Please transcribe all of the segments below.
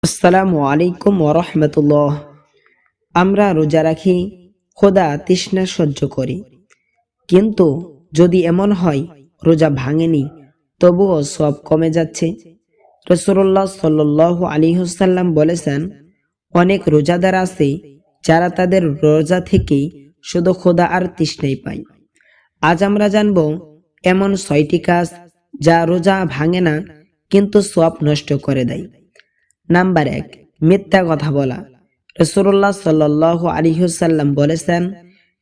আসসালামু আলাইকুম ওরহমতুল্লাহ। আমরা রোজা রাখি, খোদা তৃষ্ণা সহ্য করি, কিন্তু যদি এমন হয় রোজা ভাঙেনি তবুও সব কমে যাচ্ছে। রাসূলুল্লাহ সাল্লাল্লাহু আলাইহি ওয়াসাল্লাম বলেছেন, অনেক রোজাদার আছে যারা তাদের রোজা থেকে শুধু খোদা আর তৃষ্ণাই পায়। আজ আমরা জানব এমন 6টি কাজ যা রোজা ভাঙে না কিন্তু সব নষ্ট করে দেয়। নাম্বার 1, মিথ্যা কথা বলা। রাসূলুল্লাহ সাল্লাল্লাহু আলাইহি ওয়াসাল্লাম বলেছেন,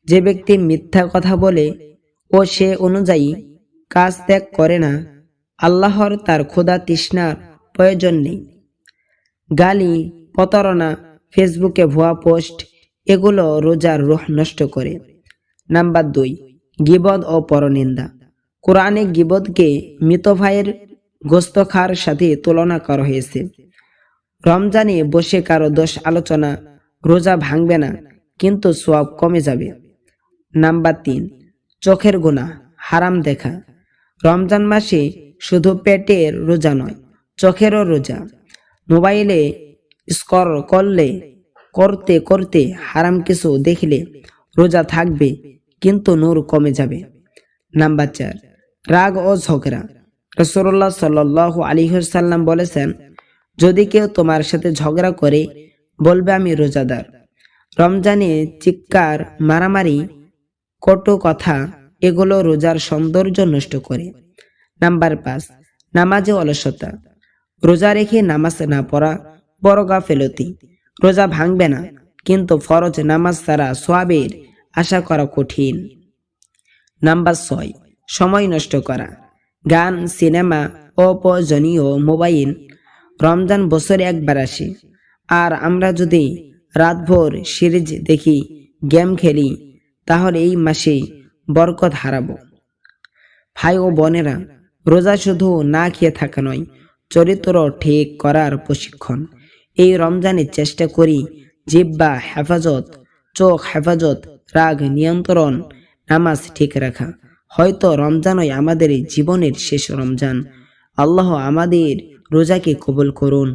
যে ব্যক্তি মিথ্যা কথা বলে ও সে অনুযায়ী কাজ ত্যাগ করে না, আল্লাহর তার ক্ষুধা তৃষ্ণার প্রয়োজন নেই। গালি, প্রতারণা, ফেসবুকে ভুয়া পোস্ট, এগুলো রোজার রূহ নষ্ট করে। নাম্বার 2, গীবত ও পরনিন্দা। কোরআনে গীবতকে মৃত ভাইয়ের গোশত খাওয়ার সাথে তুলনা করা হয়েছে। রমজানে বসে কারো দোষ আলোচনা রোজা ভাঙবে না কিন্তু সওয়াব কমে যাবে। নাম্বার 3, চোখের গুনাহ, হারাম দেখা। রমজান মাসে শুধু পেটের রোজা নয়, চোখেরও রোজা। মোবাইলে স্ক্রল করতে করতে হারাম কিছু দেখলে রোজা থাকবে কিন্তু নূর কমে যাবে। নাম্বার 4, রাগ ও ঝগড়া। রাসূলুল্লাহ সাল্লাল্লাহু আলাইহি ওয়াসাল্লাম বলেছেন, যদি কেউ তোমার সাথে ঝগড়া করে বলবে আমি রোজাদার। রমজানে চিৎকার, মারামারি, কটু কথা, এগুলো রোজার সৌন্দর্য নষ্ট করে। নাম্বার 5, নামাজে অলসতা। রোজা রেখে নামাজ না পড়া বড় গাফেলতি। রোজা ভাঙবে না কিন্তু ফরজ নামাজ ছাড়া সওয়াবের আশা করা কঠিন। নাম্বার 6, সময় নষ্ট করা। গান, সিনেমা, অপ্রয়োজনীয় মোবাইল। রমজান বছরে একবার আসে, আর আমরা যদি রাতভর সিরিজ দেখি, গেম খেলি, তাহলে এই মাসে বরকত হারাবো। ভাই ও বোনেরা, রোজা শুধু না খেয়ে থাকা নয়, চরিত্র ঠিক করার প্রশিক্ষণ। এই রমজানে চেষ্টা করি জিহ্বা হেফাজত, চোখ হেফাজত, রাগ নিয়ন্ত্রণ, নামাজ ঠিক রাখা। হয়তো রমজানই আমাদের জীবনের শেষ রমজান। আল্লাহ আমাদের রোজাকে কবুল করুন।